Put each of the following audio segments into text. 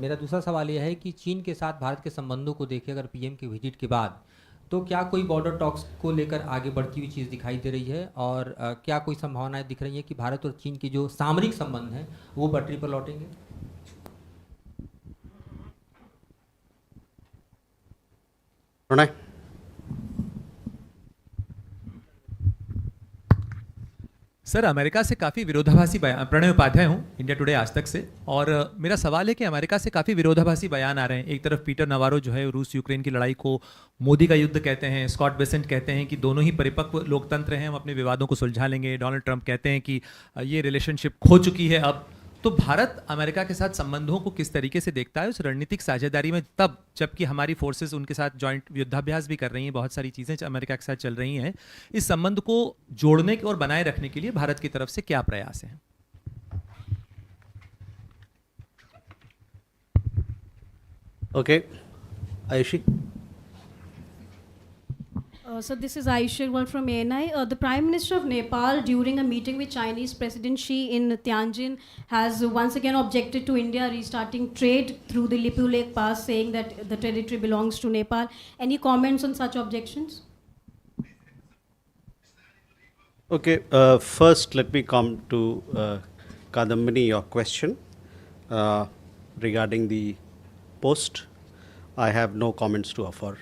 मेरा दूसरा सवाल यह है कि चीन के साथ भारत के संबंधों को देखें अगर पीएम की विजिट के बाद, तो क्या कोई बॉर्डर टॉक्स को लेकर आगे बढ़ती हुई चीज़ दिखाई दे रही है और क्या कोई संभावनाएं दिख रही हैं कि भारत और चीन के जो सामरिक संबंध हैं वो पटरी पर लौटेंगे? प्रणय। सर, अमेरिका से काफ़ी विरोधाभासी बयान, प्रणय उपाध्याय हूँ, इंडिया टुडे आज तक से। और मेरा सवाल है कि अमेरिका से काफ़ी विरोधाभासी बयान आ रहे हैं। एक तरफ पीटर नवारो जो है रूस यूक्रेन की लड़ाई को मोदी का युद्ध कहते हैं, स्कॉट बेसेंट कहते हैं कि दोनों ही परिपक्व लोकतंत्र हैं, हम अपने विवादों को सुलझा लेंगे। डोनाल्ड ट्रंप कहते हैं कि ये रिलेशनशिप खो चुकी है अब। तो भारत अमेरिका के साथ संबंधों को किस तरीके से देखता है उस रणनीतिक साझेदारी में, तब जबकि हमारी फोर्सेस उनके साथ जॉइंट युद्धाभ्यास भी कर रही हैं, बहुत सारी चीज़ें अमेरिका के साथ चल रही हैं। इस संबंध को जोड़ने और बनाए रखने के लिए भारत की तरफ से क्या प्रयास हैं? Okay, Ayushi. So this is Aishwarwal from ANI. The Prime Minister of Nepal, during a meeting with Chinese President Xi in Tianjin, has once again objected to India restarting trade through the Lipu Lake Pass, saying that the territory belongs to Nepal. Any comments on such objections? Okay, first let me come to Kadambini, your question regarding the post. I have no comments to offer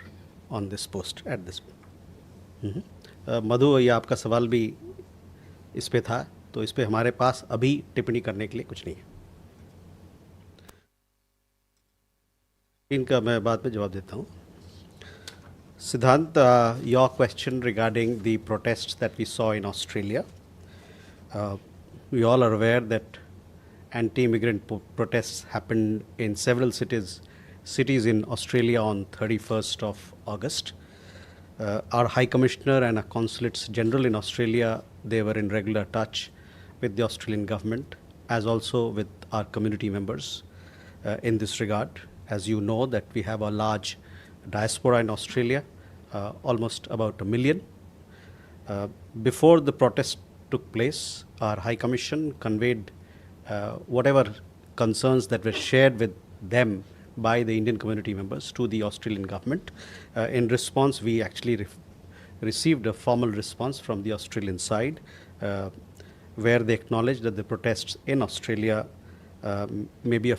on this post at this point. मधु, ये आपका सवाल भी इस पे था, तो इस पे हमारे पास अभी टिप्पणी करने के लिए कुछ नहीं है। इनका मैं बाद में जवाब देता हूँ। Siddhant, your question regarding the protests that we saw in Australia, we all are aware that anti-immigrant protests happened in several cities in Australia on 31st of August. Our High Commissioner and our Consulates General in Australia, they were in regular touch with the Australian government as also with our community members in this regard. As you know that we have a large diaspora in Australia, almost about 1 million. Before the protest took place, our High Commission conveyed whatever concerns that were shared with them by the Indian community members to the Australian government. In response, we actually received a formal response from the Australian side where they acknowledged that the protests in Australia may be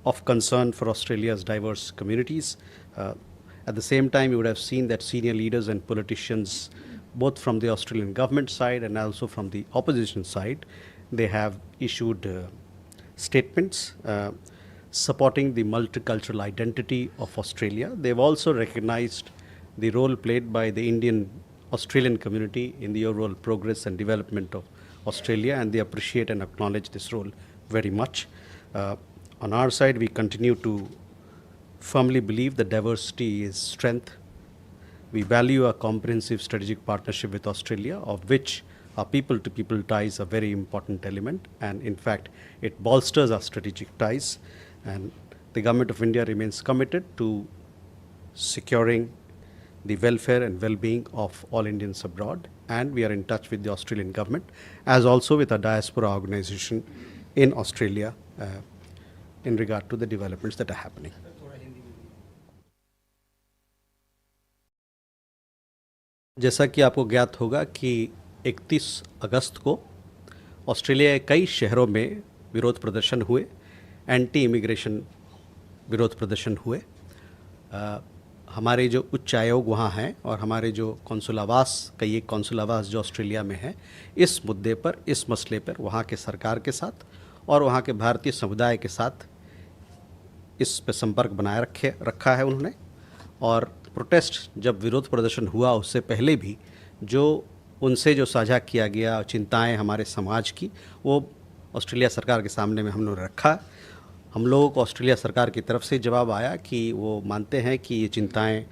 of concern for Australia's diverse communities. At the same time, you would have seen that senior leaders and politicians, both from the Australian government side and also from the opposition side, they have issued statements supporting the multicultural identity of Australia. They've also recognized the role played by the Indian Australian community in the overall progress and development of Australia, and they appreciate and acknowledge this role very much. On our side, we continue to firmly believe that diversity is strength. We value a comprehensive strategic partnership with Australia, of which our people-to-people ties are a very important element, and in fact, it bolsters our strategic ties. And the Government of India remains committed to securing the welfare and well-being of all Indians abroad, and we are in touch with the Australian government, as also with our diaspora organization in Australia in regard to the developments that are happening. जैसा कि आपको ज्ञात होगा कि 31 अगस्त को Australia के कई शहरों में विरोध प्रदर्शन हुए, एंटी इमिग्रेशन विरोध प्रदर्शन हुए। हमारे जो उच्च आयोग वहाँ हैं और हमारे जो कौंसुलावास, कई एक कौंसुलावास जो ऑस्ट्रेलिया में है, इस मुद्दे पर, इस मसले पर वहाँ के सरकार के साथ और वहाँ के भारतीय समुदाय के साथ इस पर संपर्क बनाए रखा है उन्होंने। और प्रोटेस्ट जब विरोध प्रदर्शन हुआ उससे पहले भी जो उनसे जो साझा किया गया चिंताएं हमारे समाज की, वो ऑस्ट्रेलिया सरकार के सामने में हम लोग रखा। हम लोगों को ऑस्ट्रेलिया सरकार की तरफ से जवाब आया कि वो मानते हैं कि ये चिंताएं,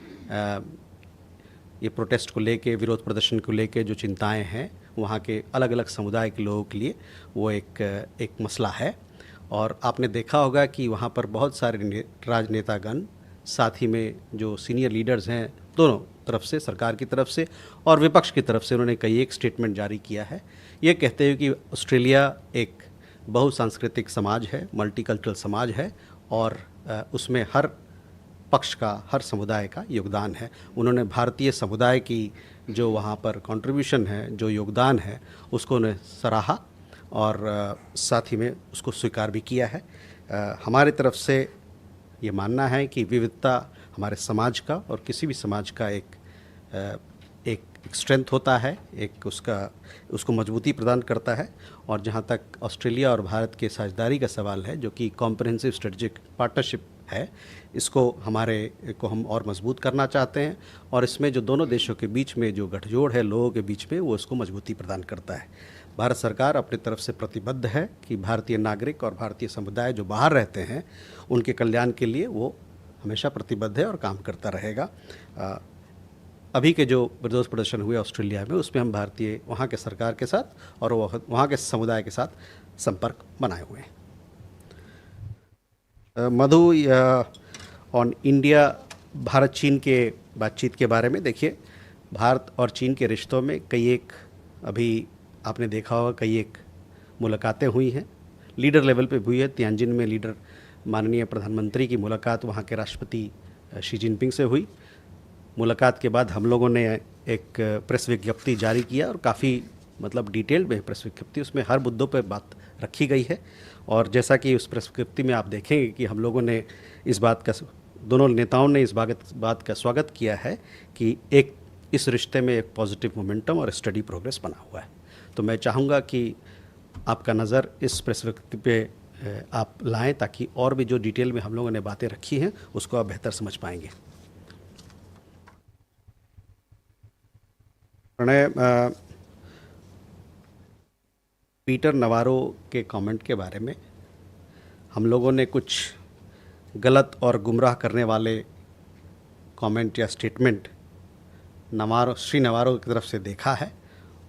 ये प्रोटेस्ट को लेके, विरोध प्रदर्शन को लेके जो चिंताएं हैं वहाँ के अलग अलग समुदाय के लोगों के लिए वो एक मसला है। और आपने देखा होगा कि वहाँ पर बहुत सारे राजनेतागण, साथ ही में जो सीनियर लीडर्स हैं दोनों तरफ से, सरकार की तरफ से और विपक्ष की तरफ से, उन्होंने कई एक स्टेटमेंट जारी किया है, ये कहते हुए कि ऑस्ट्रेलिया एक बहुसांस्कृतिक समाज है, मल्टीकल्चरल समाज है और उसमें हर पक्ष का, हर समुदाय का योगदान है। उन्होंने भारतीय समुदाय की जो वहाँ पर कंट्रीब्यूशन है, जो योगदान है, उसको उन्हें सराहा और साथ ही में उसको स्वीकार भी किया है। हमारे तरफ से ये मानना है कि विविधता हमारे समाज का और किसी भी समाज का एक स्ट्रेंथ होता है, एक उसको मजबूती प्रदान करता है। और जहाँ तक ऑस्ट्रेलिया और भारत के साझेदारी का सवाल है, जो कि कॉम्प्रिहेंसिव स्ट्रेटजिक पार्टनरशिप है, इसको हम और मजबूत करना चाहते हैं और इसमें जो दोनों देशों के बीच में जो गठजोड़ है लोगों के बीच में, वो इसको मजबूती प्रदान करता है। भारत सरकार अपनी तरफ से प्रतिबद्ध है कि भारतीय नागरिक और भारतीय समुदाय जो बाहर रहते हैं उनके कल्याण के लिए वो हमेशा प्रतिबद्ध है और काम करता रहेगा। अभी के जो विरोध प्रदर्शन हुए ऑस्ट्रेलिया में, उसमें हम भारतीय वहाँ के सरकार के साथ और वहाँ के समुदाय के साथ संपर्क बनाए हुए हैं। मधु, ऑन इंडिया भारत चीन के बातचीत के बारे में, देखिए भारत और चीन के रिश्तों में अभी आपने देखा होगा कई एक मुलाकातें हुई हैं, लीडर लेवल पे हुई है। तियानजिन में माननीय प्रधानमंत्री की मुलाकात वहाँ के राष्ट्रपति शी जिनपिंग से हुई। मुलाकात के बाद हम लोगों ने एक प्रेस विज्ञप्ति जारी किया और काफ़ी डिटेल्ड में प्रेस विज्ञप्ति, उसमें हर मुद्दों पर बात रखी गई है। और जैसा कि उस प्रेस विज्ञप्ति में आप देखेंगे कि हम लोगों ने दोनों नेताओं ने इस बात का स्वागत किया है कि इस रिश्ते में एक पॉजिटिव मोमेंटम और स्टडी प्रोग्रेस बना हुआ है। तो मैं चाहूँगा कि आपका नज़र इस प्रेस विज्ञप्ति पे आप लाएं ताकि और भी जो डिटेल में हम लोगों ने बातें रखी हैं उसको आप बेहतर समझ पाएंगे। प्रणय, पीटर नवारो के कमेंट के बारे में हम लोगों ने कुछ गलत और गुमराह करने वाले कमेंट या स्टेटमेंट श्री नवारो की तरफ से देखा है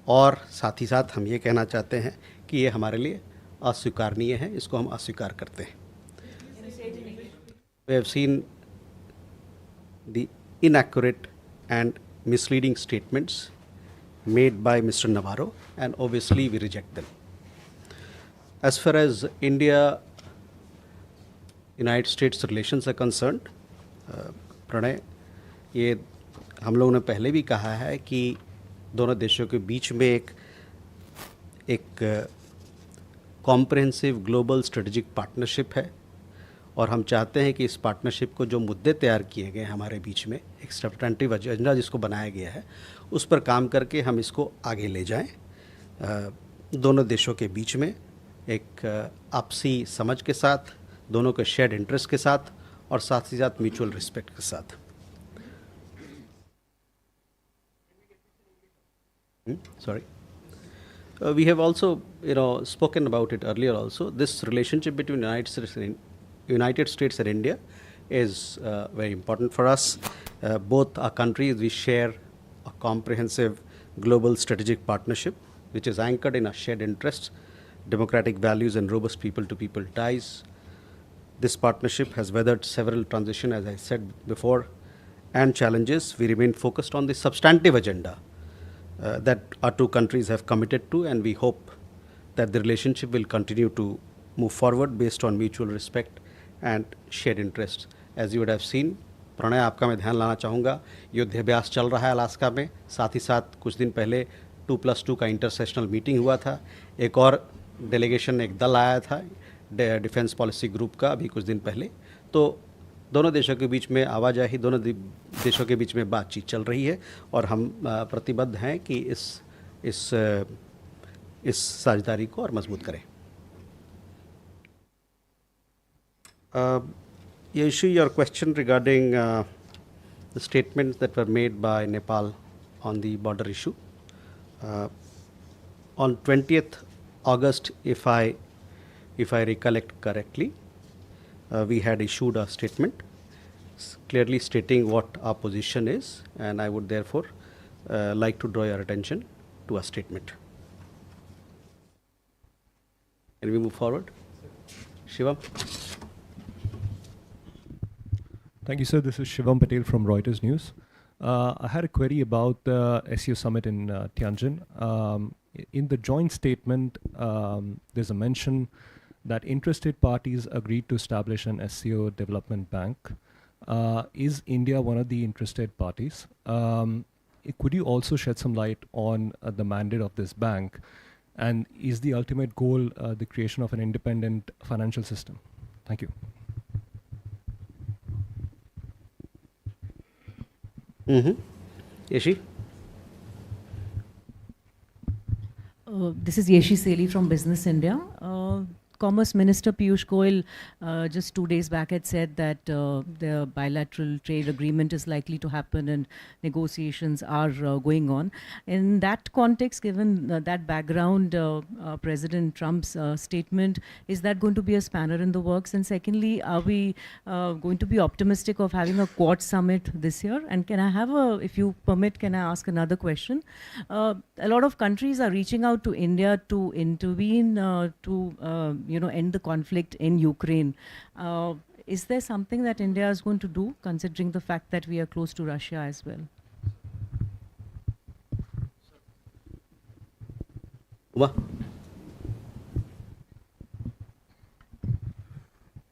और साथ ही साथ हम ये कहना चाहते हैं कि ये हमारे लिए अस्वीकारनीय है, इसको हम अस्वीकार करते हैं। We have seen the inaccurate and misleading statements made by Mr. Navarro and obviously we reject them. As far as India-United States relations are concerned, Pranay, ये हम लोगों ने पहले भी कहा है कि दोनों देशों के बीच में एक कॉम्प्रिहेंसिव ग्लोबल स्ट्रेटजिक पार्टनरशिप है और हम चाहते हैं कि इस पार्टनरशिप को जो मुद्दे तैयार किए गए हैं हमारे बीच में, एक सब्सटेंटिव एजेंडा जिसको बनाया गया है, उस पर काम करके हम इसको आगे ले जाएं। दोनों देशों के बीच में एक आपसी समझ के साथ, दोनों के शेयर्ड इंटरेस्ट के साथ और साथ ही साथ म्यूचुअल रिस्पेक्ट के साथ। Sorry. We have also, spoken about it earlier also. This relationship between United States and India is very important for us. Both our countries, we share a comprehensive global strategic partnership, which is anchored in our shared interests, democratic values, and robust people-to-people ties. This partnership has weathered several transitions, as I said before, and challenges. We remain focused on the substantive agenda that our two countries have committed to, and we hope that the relationship will continue to move forward based on mutual respect and shared interests. As you would have seen, Pranay, आपका मैं ध्यान लाना चाहूँगा, युद्धाभ्यास चल रहा है Alaska में, साथ ही साथ कुछ दिन पहले 2+2 का इंटरसेशनल मीटिंग हुआ था। एक और डेलीगेशन, एक दल आया था डिफेंस पॉलिसी ग्रुप का अभी कुछ दिन पहले। तो दोनों देशों के बीच में आवाजाही, दोनों देशों के बीच में बातचीत चल रही है और हम प्रतिबद्ध हैं कि इस साझेदारी को और मजबूत करें। Yashi, your question regarding the statements that were made by Nepal on the border issue. On 20th August, if I recollect correctly, we had issued a statement clearly stating what our position is, and I would therefore like to draw your attention to a statement. Can we move forward? Shivam? Thank you, sir. This is Shivam Patel from Reuters News. I had a query about the SEO summit in Tianjin. In the joint statement, there's a mention that interested parties agreed to establish an SCO development bank. Is India one of the interested parties? Could you also shed some light on the mandate of this bank? And is the ultimate goal the creation of an independent financial system? Thank you. Yeshi? This is Yeshi Seli from Business India. Commerce Minister Piyush Goyal just 2 days back had said that the bilateral trade agreement is likely to happen and negotiations are going on. In that context, given that background, President Trump's statement, is that going to be a spanner in the works? And secondly, are we going to be optimistic of having a Quad summit this year? And can I have if you permit, can I ask another question? A lot of countries are reaching out to India to intervene to end the conflict in Ukraine. Is there something that India is going to do, considering the fact that we are close to Russia as well?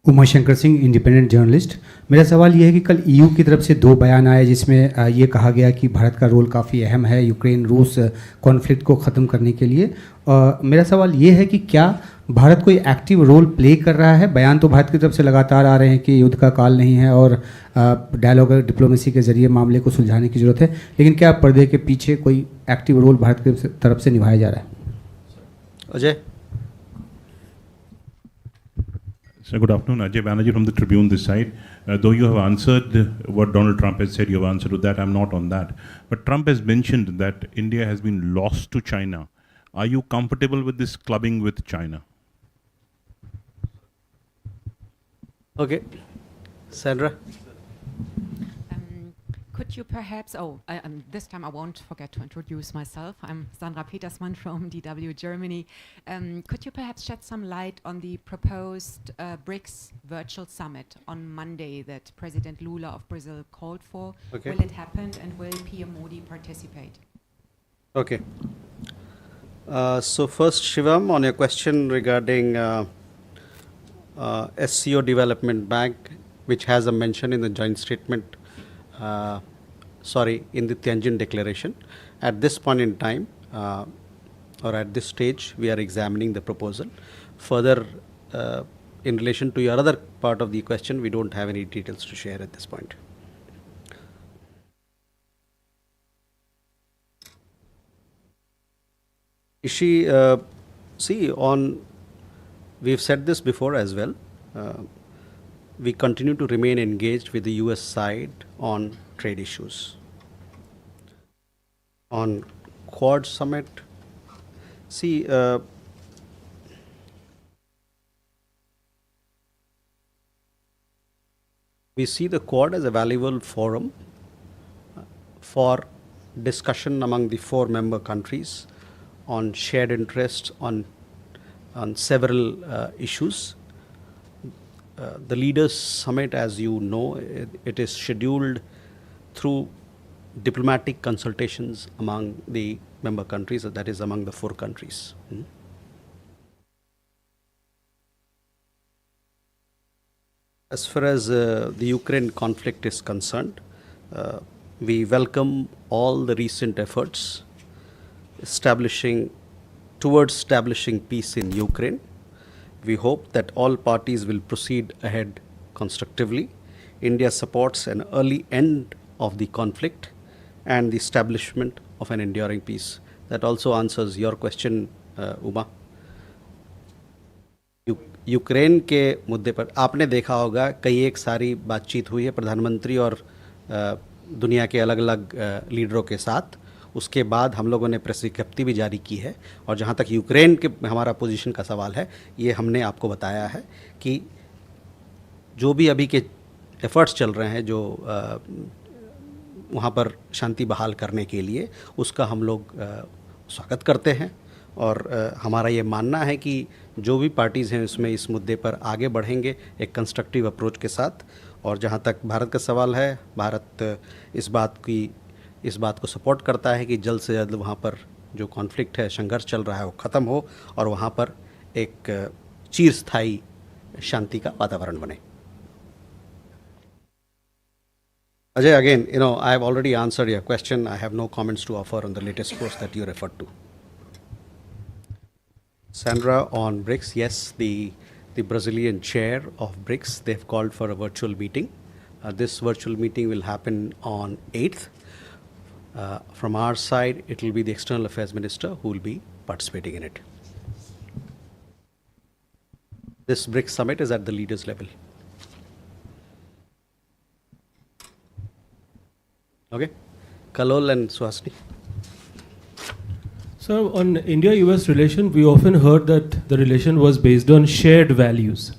Uma Shankar Singh, independent journalist. मेरा सवाल ये है कि कल EU की तरफ से 2 बयान आए जिसमें ये कहा गया कि भारत का रोल काफ़ी अहम है यूक्रेन रूस कॉन्फ्लिक्ट को ख़त्म करने के लिए। मेरा सवाल ये है कि क्या भारत कोई एक्टिव रोल प्ले कर रहा है? बयान तो भारत की तरफ से लगातार आ रहे हैं कि युद्ध का काल नहीं है और डायलॉग और डिप्लोमेसी के ज़रिए मामले को सुलझाने की ज़रूरत है, लेकिन क्या पर्दे के पीछे कोई एक्टिव रोल भारत की तरफ से निभाया जा रहा है? Ajay? So good afternoon, Ajay Banerjee from the Tribune this side. Though you have answered what Donald Trump has said, you have answered to that, I'm not on that. But Trump has mentioned that India has been lost to China. Are you comfortable with this clubbing with China? Okay. Sandra? Could you perhaps, this time I won't forget to introduce myself. I'm Sandra Petersmann from DW Germany. Could you perhaps shed some light on the proposed BRICS virtual summit on Monday that President Lula of Brazil called for? Okay. Will it happen and will PM Modi participate? Okay. So first, Shivam, on your question regarding SCO Development Bank, which has a mention in the joint statement, in the Tianjin Declaration. At this point in time, or at this stage, we are examining the proposal. Further, in relation to your other part of the question, we don't have any details to share at this point. Ishi, we've said this before as well. We continue to remain engaged with the US side on trade issues. On Quad summit, we see the Quad as a valuable forum for discussion among the 4 member countries on shared interests on several issues. The Leaders Summit, as you know, it is scheduled through diplomatic consultations among the member countries, that is among the 4 countries. As far as the Ukraine conflict is concerned, we welcome all the recent efforts towards establishing peace in Ukraine. We hope that all parties will proceed ahead constructively. India supports an early end of the conflict and the establishment of an enduring peace. That also answers your question, Uma. Ukraine के मुद्दे पर आपने देखा होगा कई एक सारी बातचीत हुई है प्रधानमंत्री और दुनिया के अलग अलग लीडरों के साथ। उसके बाद हम लोगों ने प्रेस विज्ञप्ति भी जारी की है और जहाँ तक यूक्रेन के हमारा पोजीशन का सवाल है, ये हमने आपको बताया है कि जो भी अभी के एफर्ट्स चल रहे हैं जो वहाँ पर शांति बहाल करने के लिए, उसका हम लोग स्वागत करते हैं और हमारा ये मानना है कि जो भी पार्टीज़ हैं उसमें इस मुद्दे पर आगे बढ़ेंगे एक कंस्ट्रक्टिव अप्रोच के साथ। और जहाँ तक भारत का सवाल है, भारत इस बात को सपोर्ट करता है कि जल्द से जल्द वहाँ पर जो कॉन्फ्लिक्ट है, संघर्ष चल रहा है, वो ख़त्म हो और वहाँ पर एक चिरस्थायी शांति का वातावरण बने. Ajay, again, I have already answered your question. I have no comments to offer on the latest post that you referred to. Sandra, on BRICS, yes, the Brazilian chair of BRICS, they've called for a virtual meeting. This virtual meeting will happen on 8th. From our side, it will be the External Affairs Minister who will be participating in it. This BRICS summit is at the leaders level. Okay, Kalol and Suhasini. So on India-US relation, we often heard that the relation was based on shared values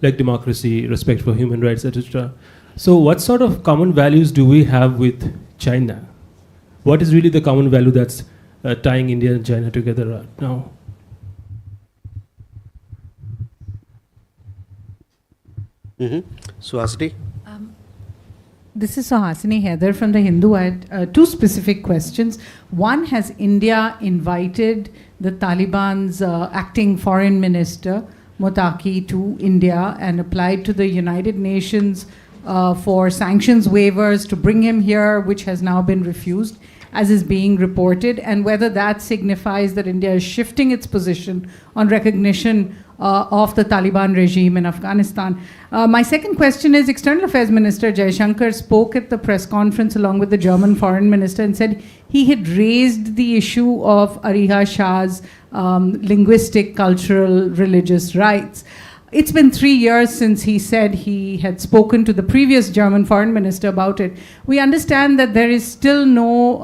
like democracy, respect for human rights, etc. So what sort of common values do we have with China? What is really the common value that's tying India and China together right now? Suhasini. This is Suhasini Heather from The Hindu. I had two specific questions. One, has India invited the Taliban's acting foreign minister, Motaki, to India and applied to the United Nations for sanctions waivers to bring him here, which has now been refused, as is being reported, and whether that signifies that India is shifting its position on recognition of the Taliban regime in Afghanistan. My second question is, External Affairs Minister Jaishankar spoke at the press conference along with the German Foreign Minister and said he had raised the issue of Ariha Shah's linguistic, cultural, religious rights. It's been 3 years since he said he had spoken to the previous German foreign minister about it. We understand that there is still no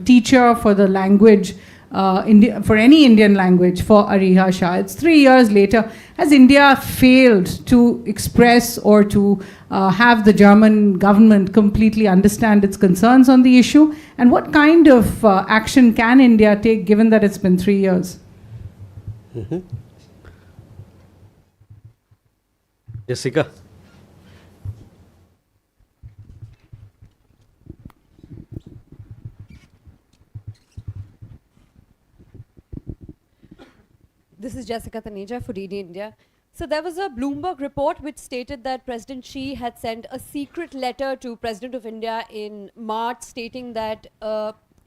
teacher for the language, for any Indian language for Ariha Shah. It's 3 years later. Has India failed to express or to have the German government completely understand its concerns on the issue? And what kind of action can India take given that it's been 3 years? Jessica. This is Jessica Taneja for DD India. So there was a Bloomberg report which stated that President Xi had sent a secret letter to President of India in March stating that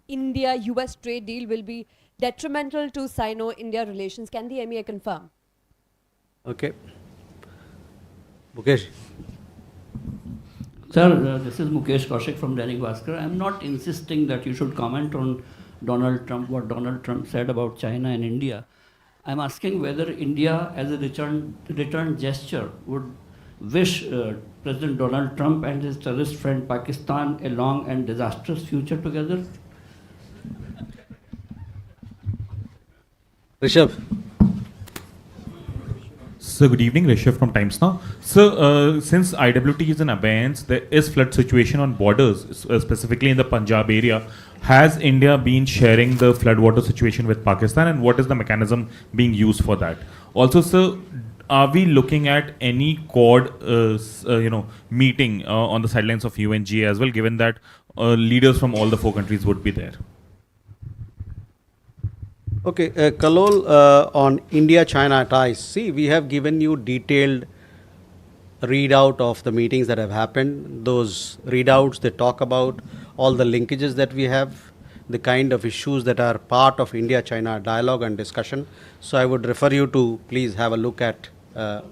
India-US trade deal will be detrimental to Sino-India relations. Can the MEA confirm? Okay. Mukesh. Sir, this is Mukesh Kaushik from Dainik Bhaskar. I'm not insisting that you should comment on Donald Trump, what Donald Trump said about China and India. I'm asking whether India, as a return gesture, would wish President Donald Trump and his terrorist friend Pakistan a long and disastrous future together. Rishabh. So good evening, Rishabh from Times Now. So since IWT is in abeyance, there is flood situation on borders, specifically in the Punjab area. Has India been sharing the floodwater situation with Pakistan, and what is the mechanism being used for that? Also, sir, are we looking at any Quad, meeting on the sidelines of UNGA as well, given that leaders from all the 4 countries would be there? Okay, Kalol, on India-China ties, see, we have given you detailed readout of the meetings that have happened. Those readouts, they talk about all the linkages that we have, the kind of issues that are part of India-China dialogue and discussion. So I would refer you to please have a look at the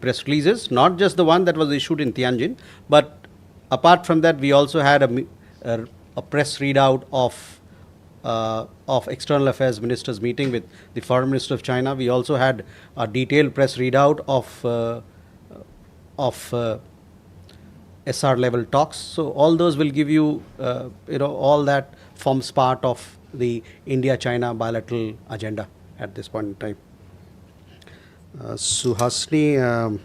press releases, not just the one that was issued in Tianjin, but apart from that, we also had a press readout of External Affairs Ministers meeting with the Foreign Minister of China. We also had a detailed press readout of SR level talks. So all those will give you, all that forms part of the India-China bilateral agenda at this point in time. Suhasini,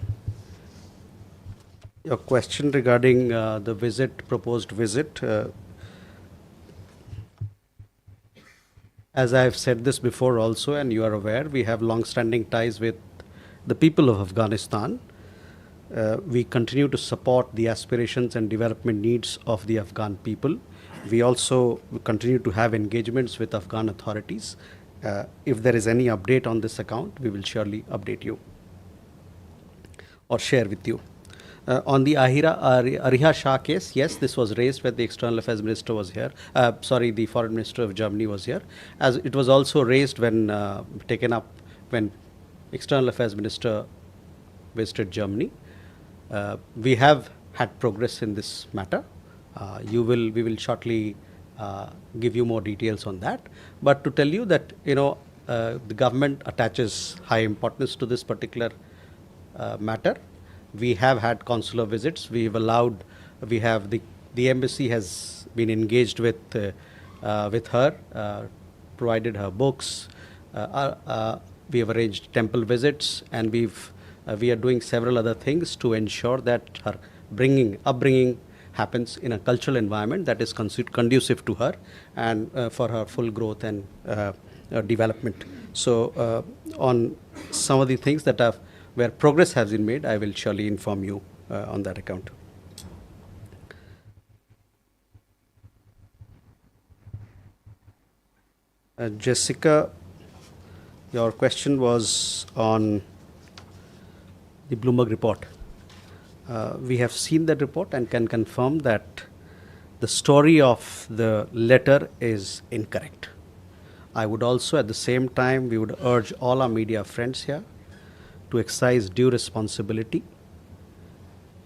your question regarding the proposed visit. As I have said this before also, and you are aware, we have long-standing ties with the people of Afghanistan. We continue to support the aspirations and development needs of the Afghan people. We also continue to have engagements with Afghan authorities. If there is any update on this account, we will surely update you or share with you. On the Ariha Shah case, yes, this was raised when the External Affairs Minister was here. The Foreign Minister of Germany was here. As it was also raised when taken up when External Affairs Minister visited Germany. We have had progress in this matter. We will shortly give you more details on that. But to tell you that the government attaches high importance to this particular matter. We have had consular visits. The embassy has been engaged with her, provided her books. We have arranged temple visits, and we are doing several other things to ensure that her upbringing happens in a cultural environment that is conducive to her and for her full growth and development. So on some of the things that where progress has been made, I will surely inform you on that account. Jessica, your question was on the Bloomberg report. We have seen that report and can confirm that the story of the letter is incorrect. I would also, at the same time, we would urge all our media friends here to exercise due responsibility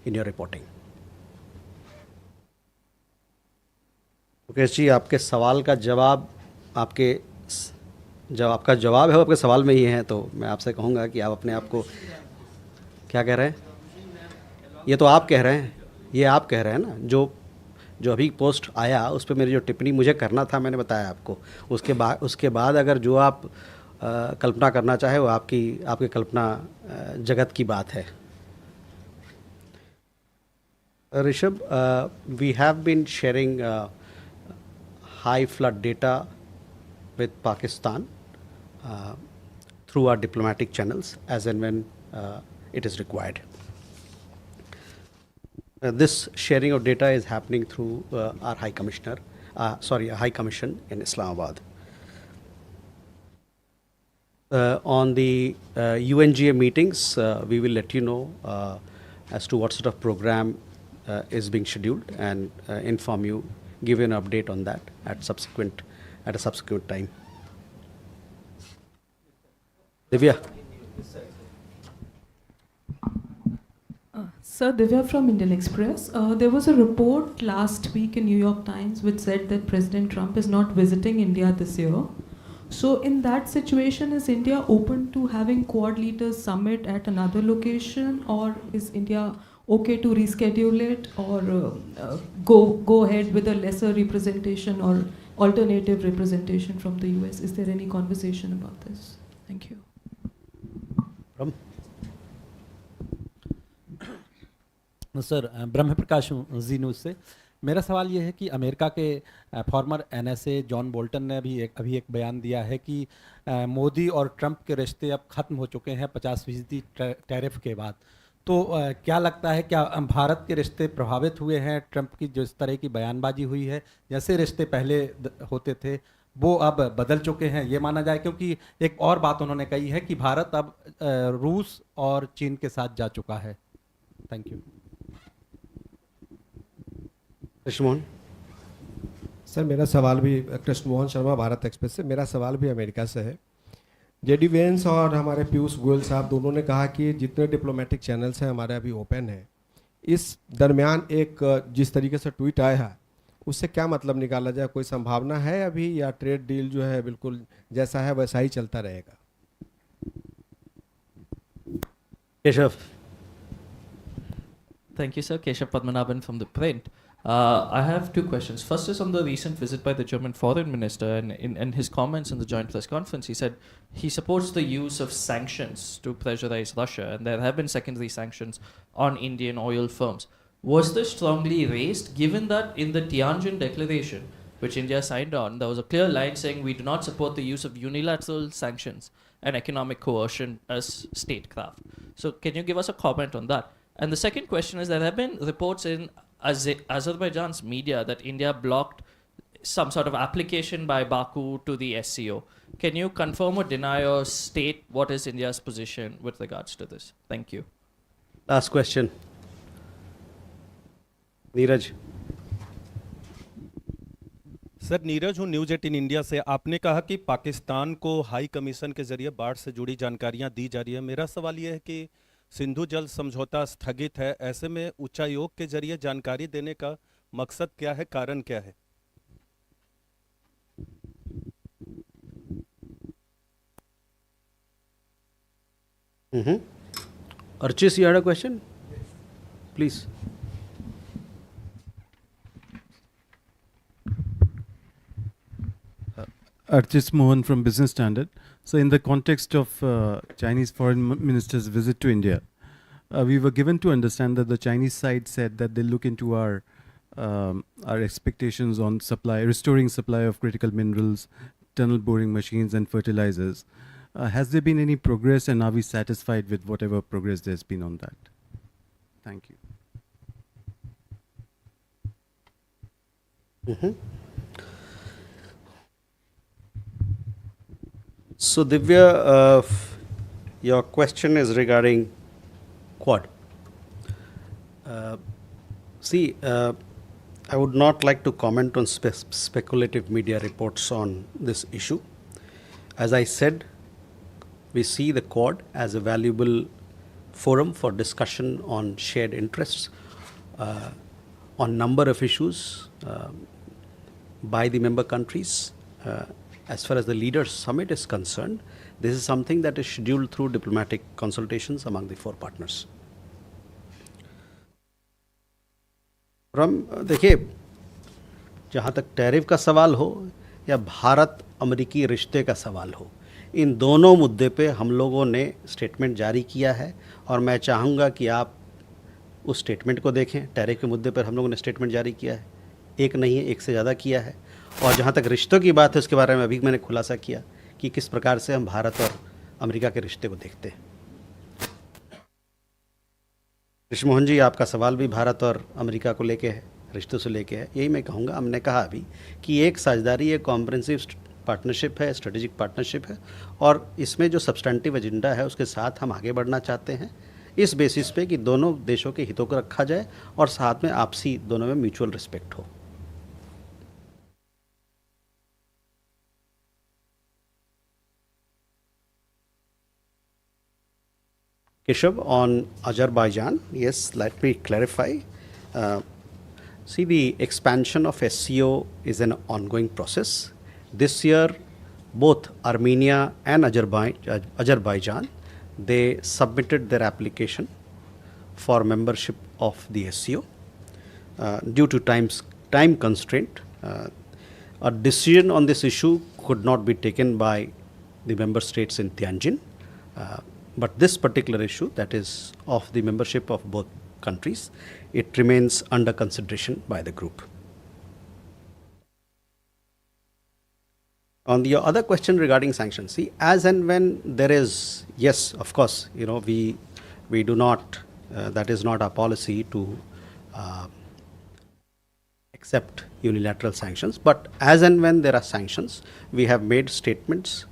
in your reporting. Mukesh ji, आपके सवाल का जवाब आपका जवाब है वो आपके सवाल में ही है, तो मैं आपसे कहूँगा कि आप अपने आप को क्या कह रहे हैं? ये तो आप कह रहे हैं, ये आप कह रहे हैं ना। जो अभी पोस्ट आया उस पर मेरी जो टिप्पणी मुझे करना था मैंने बताया आपको। उसके बाद अगर जो आप कल्पना करना चाहे वो आपकी कल्पना जगत की बात है। Rishabh, we have been sharing high flood data with Pakistan through our diplomatic channels as and when it is required. This sharing of data is happening through our High Commission in Islamabad. On the UNGA meetings, we will let you know as to what sort of program is being scheduled and inform you, give you an update on that at a subsequent time. Divya. Sir, Divya from Indian Express. There was a report last week in New York Times which said that President Trump is not visiting India this year. So in that situation, is India open to having Quad Leaders Summit at another location, or is India okay to reschedule it, or go ahead with a lesser representation or alternative representation from the US? Is there any conversation about this? Thank you. Sir, ब्रह्म प्रकाश हूँ जी news से। मेरा सवाल ये है कि America के farmer NSA John Bolton ने अभी एक बयान दिया है कि मोदी और ट्रंप के रिश्ते अब ख़त्म हो चुके हैं 50% टैरिफ के बाद। तो क्या लगता है, क्या भारत के रिश्ते प्रभावित हुए हैं ट्रंप की जिस तरह की बयानबाजी हुई है? जैसे रिश्ते पहले होते थे वो अब बदल चुके हैं, ये माना जाए? क्योंकि एक और बात उन्होंने कही है कि भारत अब रूस और चीन के साथ जा चुका है। Thank you. कृष्णमोहन सर, मेरा सवाल भी, कृष्णमोहन शर्मा, भारत एक्सप्रेस से। मेरा सवाल भी अमेरिका से है। जेडी वेंस और हमारे पीयूष गोयल साहब दोनों ने कहा कि जितने डिप्लोमेटिक चैनल्स हैं हमारे अभी ओपन हैं। इस दरमियान एक जिस तरीके से ट्वीट आया है उससे क्या मतलब निकाला जाए? कोई संभावना है अभी, या ट्रेड डील जो है बिल्कुल जैसा है वैसा ही चलता रहेगा? Keshav. Thank you, sir. Keshav Padmanabhan from The Print. I have two questions. First is on the recent visit by the German foreign minister, and in his comments in the joint press conference, he said he supports the use of sanctions to pressurize Russia, and there have been secondary sanctions on Indian oil firms. Was this strongly raised, given that in the Tianjin Declaration, which India signed on, there was a clear line saying we do not support the use of unilateral sanctions and economic coercion as statecraft? So can you give us a comment on that? And the second question is there have been reports in Azerbaijan's media that India blocked some sort of application by Baku to the SCO. Can you confirm or deny or state what is India's position with regards to this? Thank you. Last question. Neeraj. Sir Neeraj हूँ news 18 India से. आपने कहा कि पाकिस्तान को high commission के जरिए बाढ़ से जुड़ी जानकारियाँ दी जा रही है. मेरा सवाल यह है कि सिंधु जल समझौता स्थगित है, ऐसे में उच्चायोग के जरिए जानकारी देने का मकसद क्या है, कारण क्या है? Archis, you had a question? Please. Archis Mohan from Business Standard. So in the context of Chinese foreign minister's visit to India, we were given to understand that the Chinese side said that they look into our expectations on supply, restoring supply of critical minerals, tunnel boring machines and fertilizers. Has there been any progress, and are we satisfied with whatever progress there's been on that? Thank you. So Divya, your question is regarding Quad. I would not like to comment on speculative media reports on this issue. As I said, we see the Quad as a valuable forum for discussion on shared interests on number of issues by the member countries. As far as the Leaders' Summit is concerned, this is something that is scheduled through diplomatic consultations among the four partners. देखिए, जहाँ तक tariff का सवाल हो या भारत अमेरिकी रिश्ते का सवाल हो, इन दोनों मुद्दे पे हम लोगों ने स्टेटमेंट जारी किया है और मैं चाहूँगा कि आप उस स्टेटमेंट को देखें. टैरिफ के मुद्दे पर हम लोगों ने स्टेटमेंट जारी किया है, एक नहीं है, एक से ज़्यादा किया है. और जहाँ तक रिश्तों की बात है उसके बारे में अभी मैंने खुलासा किया कि किस प्रकार से हम भारत और अमेरिका के रिश्ते को देखते हैं. ऋषि मोहन जी, आपका सवाल भी भारत और अमेरिका को लेके है, रिश्तों से लेके है. यही मैं कहूँगा, हमने कहा अभी कि एक साझेदारी, एक कॉम्प्रिहेंसिव पार्टनरशिप है, स्ट्रेटेजिक पार्टनरशिप है और इसमें जो सब्सटेंटिव एजेंडा है उसके साथ हम आगे बढ़ना चाहते हैं इस बेसिस पे कि दोनों देशों के हितों को रखा जाए और साथ में आपसी दोनों में म्यूचुअल रिस्पेक्ट हो. Keshav, on Azerbaijan, yes, let me clarify. See, the expansion of SCO is an ongoing process. This year, both Armenia and Azerbaijan, they submitted their application for membership of the SCO. Due to time constraint, a decision on this issue could not be taken by the member states in Tianjin. But this particular issue, that is of the membership of both countries, it remains under consideration by the group. On the other question regarding sanctions, see, as and when there is, yes, of course, we do not, that is not our policy to accept unilateral sanctions, but as and when there are sanctions, we have made statements,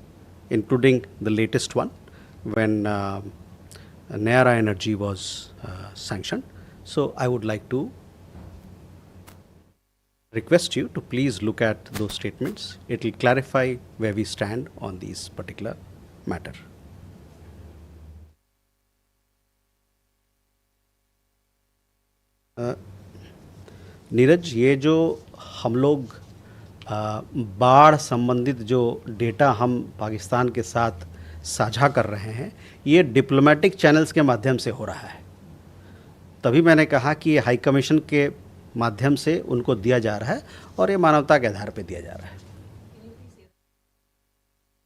including the latest one, when Nayara Energy was sanctioned. So I would like to request you to please look at those statements. It will clarify where we stand on these particular matter. Neeraj, ये जो हम लोग बाढ़ संबंधित जो data हम पाकिस्तान के साथ साझा कर रहे हैं, ये डिप्लोमेटिक चैनल्स के माध्यम से हो रहा है. तभी मैंने कहा कि ये हाई कमीशन के माध्यम से उनको दिया जा रहा है और ये मानवता के आधार पर दिया जा रहा है.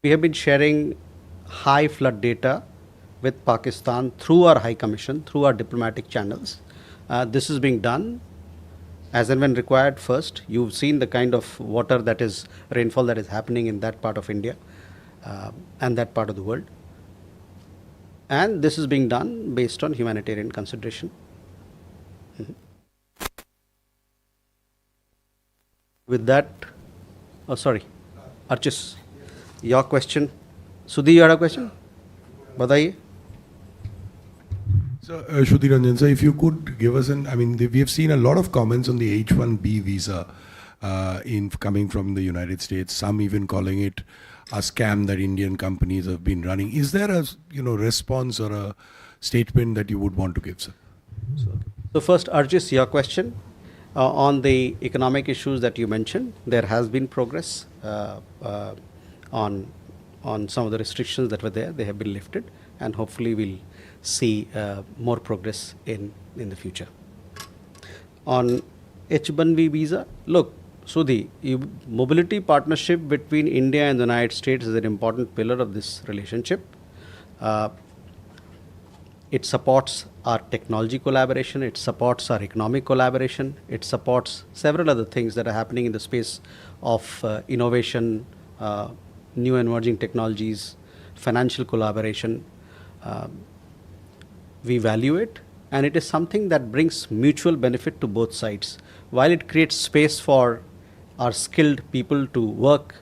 We have been sharing high flood data with Pakistan through our High Commission, through our diplomatic channels. This is being done as and when required. First, you've seen the kind of water that is, rainfall that is happening in that part of India and that part of the world. And this is being done based on humanitarian consideration. With that, oh sorry, Archis, your question. Sudhi, you had a question? Badaiye. So, Shruti Ranjan, sir, if you could give us I mean, we have seen a lot of comments on the H-1B visa coming from the United States, some even calling it a scam that Indian companies have been running. Is there a, response or a statement that you would want to give, sir? So first, Arjis, your question. On the economic issues that you mentioned, there has been progress on some of the restrictions that were there. They have been lifted, and hopefully we'll see more progress in the future. On H-1B visa, look, Sudhi, mobility partnership between India and the United States is an important pillar of this relationship. It supports our technology collaboration, it supports our economic collaboration, it supports several other things that are happening in the space of innovation, new emerging technologies, financial collaboration. We value it, and it is something that brings mutual benefit to both sides. While it creates space for our skilled people to work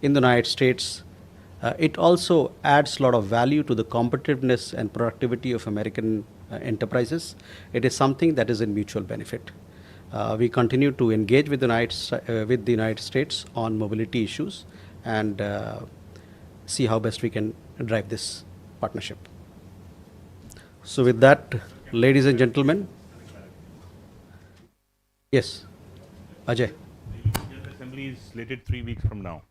in the United States, it also adds a lot of value to the competitiveness and productivity of American enterprises. It is something that is in mutual benefit. We continue to engage with the United States on mobility issues and see how best we can drive this partnership. So with that, ladies and gentlemen, yes, Ajay. Assembly is slated 3 weeks from now.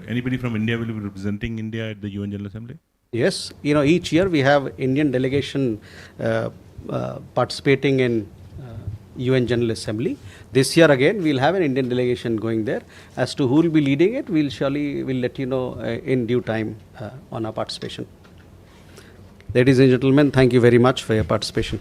Anybody from India will be representing India at the UN General Assembly? Yes, each year we have Indian delegation participating in UN General Assembly. This year again we'll have an Indian delegation going there. As to who will be leading it, we'll let you know in due time on our participation. Ladies and gentlemen, thank you very much for your participation.